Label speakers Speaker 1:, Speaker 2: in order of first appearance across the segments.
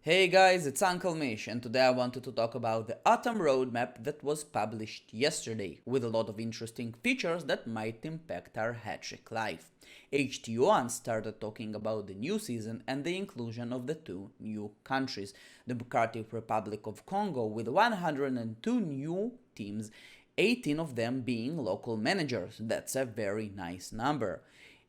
Speaker 1: Hey guys, it's Uncle Mish, and today I wanted to talk about the autumn roadmap that was published yesterday, with a lot of interesting features that might impact our Hattrick life. HT1 started talking about the new season and the inclusion of the two new countries, the Democratic Republic of Congo with 102 new teams, 18 of them being local managers. That's a very nice number.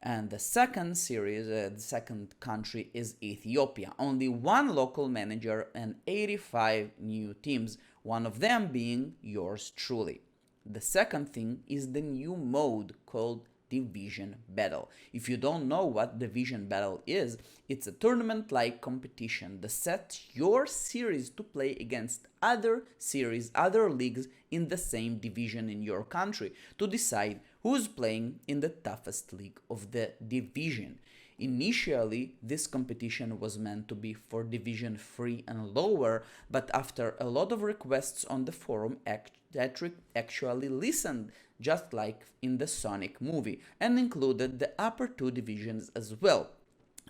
Speaker 1: And the second series, the second country is Ethiopia. Only one local manager and 85 new teams, one of them being yours truly. The second thing is the new mode called Division Battle. If you don't know what Division Battle is, it's a tournament like competition that sets your series to play against other series, other leagues in the same division in your country to decide who's playing in the toughest league of the division. Initially, this competition was meant to be for Division 3 and lower, but after a lot of requests on the forum, Hattrick actually listened, just like in the Sonic movie, and included the upper two divisions as well.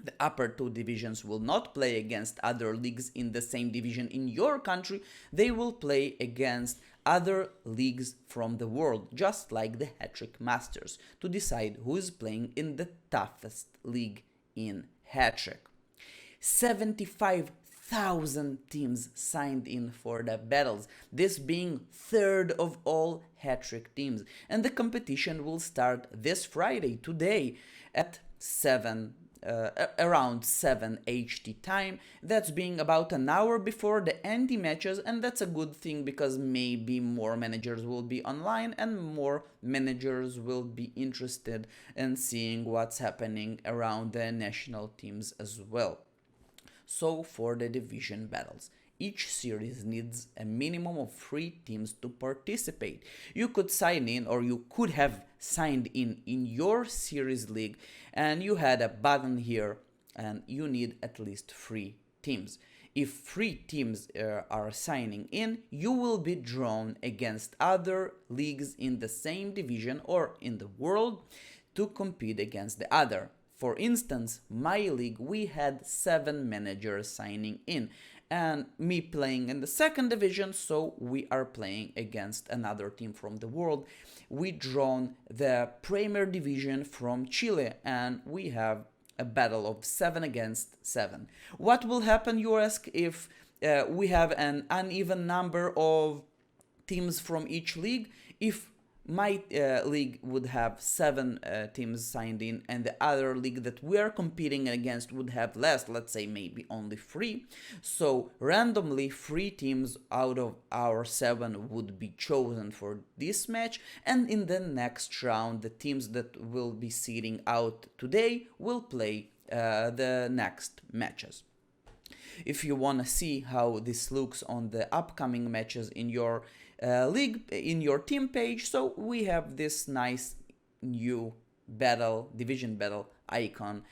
Speaker 1: The upper two divisions will not play against other leagues in the same division in your country, they will play against other leagues from the world, just like the Hattrick Masters, to decide who is playing in the toughest league in Hattrick. 75,000 teams signed in for the battles, this being third of all Hattrick teams, and the competition will start this Friday, today, at 7 around 7 HT time. That's being about an hour before the anti matches, and that's a good thing because maybe more managers will be online and more managers will be interested in seeing what's happening around the national teams as well. So, for the division battles, each series needs a minimum of 3 teams to participate. You could sign in, or you could have signed in your series league, and you had a button here, and you need at least 3 teams. If 3 teams are signing in, you will be drawn against other leagues in the same division or in the world to compete against the other. For instance, my league, we had 7 managers signing in, and me playing in the second division, so we are playing against another team from the world. We drawn the Premier Division from Chile, and we have a battle of 7 against 7. What will happen, you ask, if we have an uneven number of teams from each league? If my league would have 7 teams signed in, and the other league that we are competing against would have less, let's say maybe only 3. So randomly 3 teams out of our 7 would be chosen for this match, and in the next round the teams that will be seeding out today will play the next matches. If you want to see how this looks on the upcoming matches in your league, in your team page, so we have this nice new division battle icon,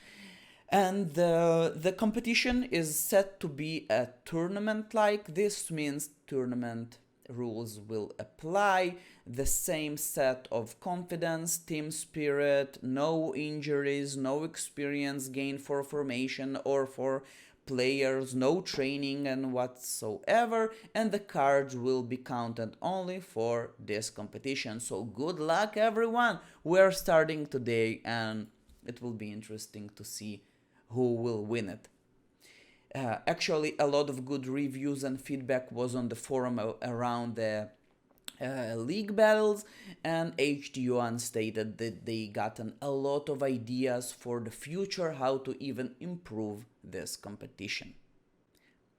Speaker 1: and the competition is set to be a tournament. Like, this means tournament rules will apply, the same set of confidence, team spirit, no injuries, no experience gain for formation or for players, no training and whatsoever, and the cards will be counted only for this competition. So good luck everyone, we're starting today and it will be interesting to see who will win it. Actually, a lot of good reviews and feedback was on the forum around the league battles, and HT1 stated that they gotten a lot of ideas for the future how to even improve this competition.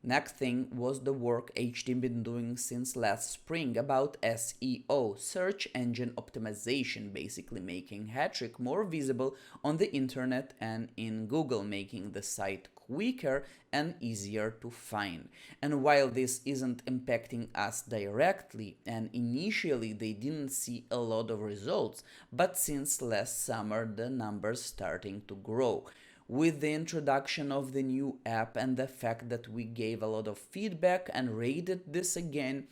Speaker 1: Next thing was the work HT been doing since last spring about SEO, search engine optimization, basically making Hattrick more visible on the internet and in Google, making the site quicker and easier to find. And while this isn't impacting us directly, and initially they didn't see a lot of results, but since last summer the numbers starting to grow. With the introduction of the new app and the fact that we gave a lot of feedback and rated this again,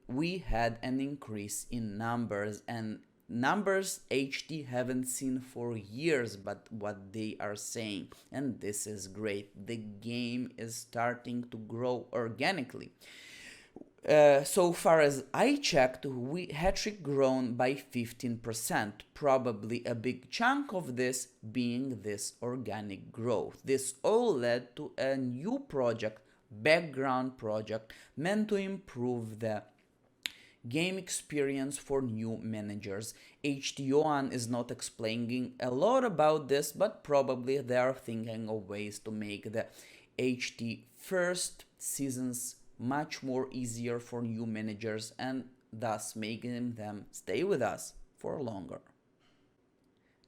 Speaker 1: we had an increase in numbers, and numbers HT haven't seen for years, but what they are saying, and this is great. The game is starting to grow organically. So far as I checked, we Hattrick grown by 15%, probably a big chunk of this being this organic growth. This all led to a new project, background project, meant to improve the game experience for new managers. HTOan is not explaining a lot about this, but probably they are thinking of ways to make the HT first seasons much more easier for new managers and thus making them stay with us for longer.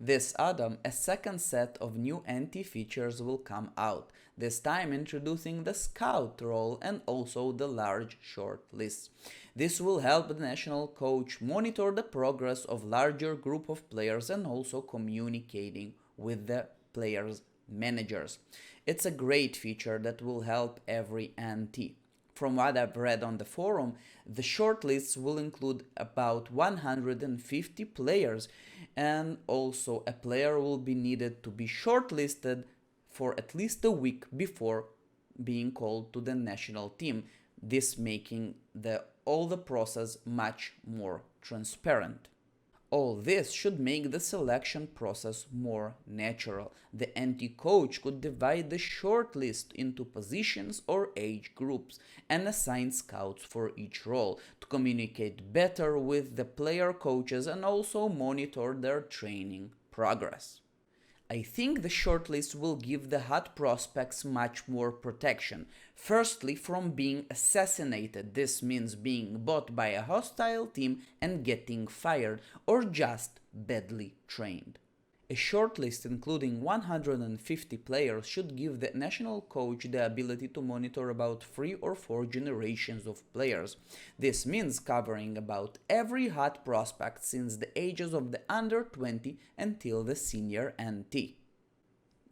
Speaker 1: This autumn, a second set of new anti-features will come out, this time introducing the scout role and also the large short lists. This will help the national coach monitor the progress of larger group of players and also communicating with the players' managers. It's a great feature that will help every NT. From what I've read on the forum, the shortlists will include about 150 players, and also a player will be needed to be shortlisted for at least a week before being called to the national team, this making all the process much more transparent. All this should make the selection process more natural. The NT coach could divide the shortlist into positions or age groups and assign scouts for each role to communicate better with the player coaches and also monitor their training progress. I think the shortlist will give the hot prospects much more protection. Firstly, from being assassinated. This means being bought by a hostile team and getting fired, or just badly trained. A shortlist including 150 players should give the national coach the ability to monitor about 3 or 4 generations of players. This means covering about every hot prospect since the ages of the under 20 until the senior NT.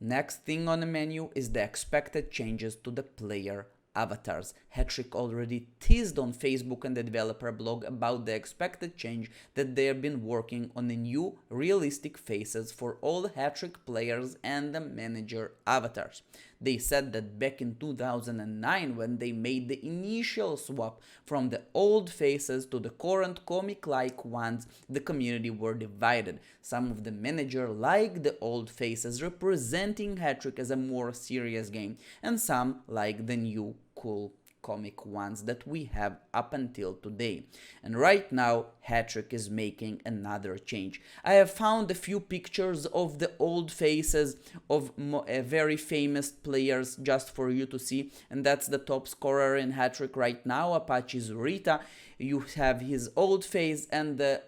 Speaker 1: Next thing on the menu is the expected changes to the player avatars. Hattrick already teased on Facebook and the developer blog about the expected change that they have been working on the new realistic faces for all the Hattrick players and the manager avatars. They said that back in 2009, when they made the initial swap from the old faces to the current comic-like ones, the community were divided. Some of the manager liked the old faces representing Hattrick as a more serious game, and some like the new cool comic ones that we have up until today. And right now, Hattrick is making another change. I have found a few pictures of the old faces of very famous players just for you to see, and that's the top scorer in Hattrick right now, Apache's Rita. You have his old face and the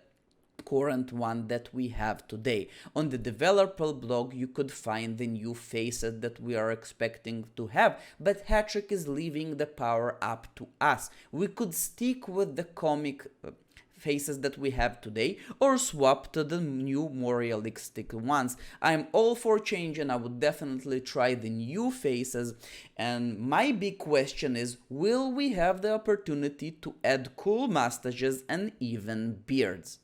Speaker 1: current one that we have today. On the developer blog you could find the new faces that we are expecting to have, but Hattrick is leaving the power up to us. We could stick with the comic faces that we have today or swap to the new more realistic ones. I'm all for change and I would definitely try the new faces, and my big question is, will we have the opportunity to add cool mustaches and even beards?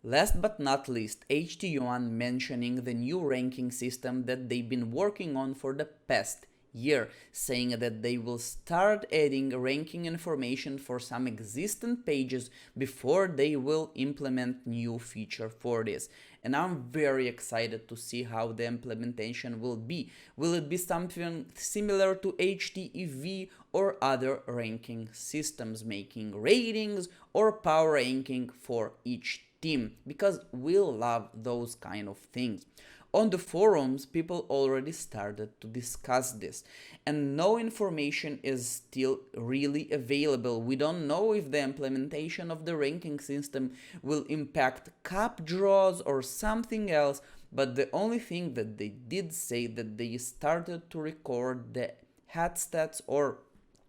Speaker 1: Last but not least, HT1 mentioning the new ranking system that they've been working on for the past year, saying that they will start adding ranking information for some existing pages before they will implement new feature for this. And I'm very excited to see how the implementation will be. Will it be something similar to HTEV or other ranking systems, making ratings or power ranking for each team, because we'll love those kind of things. On the forums, people already started to discuss this, and no information is still really available. We don't know if the implementation of the ranking system will impact cup draws or something else, but the only thing that they did say that they started to record the hat stats or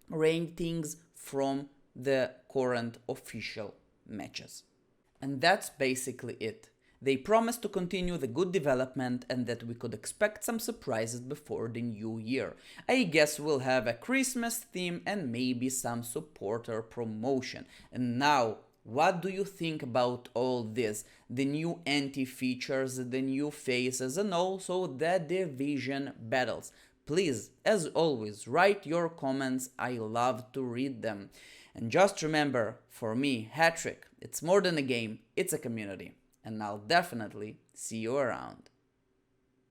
Speaker 1: ratings from the current official matches. And that's basically it. They promised to continue the good development and that we could expect some surprises before the new year. I guess we'll have a Christmas theme and maybe some supporter promotion. And now What do you think about all this? The new anti-features, the new faces, and also the division battles. Please, as always, write your comments. I love to read them. And just remember, for me, Hattrick, it's more than a game, it's a community. And I'll definitely see you around.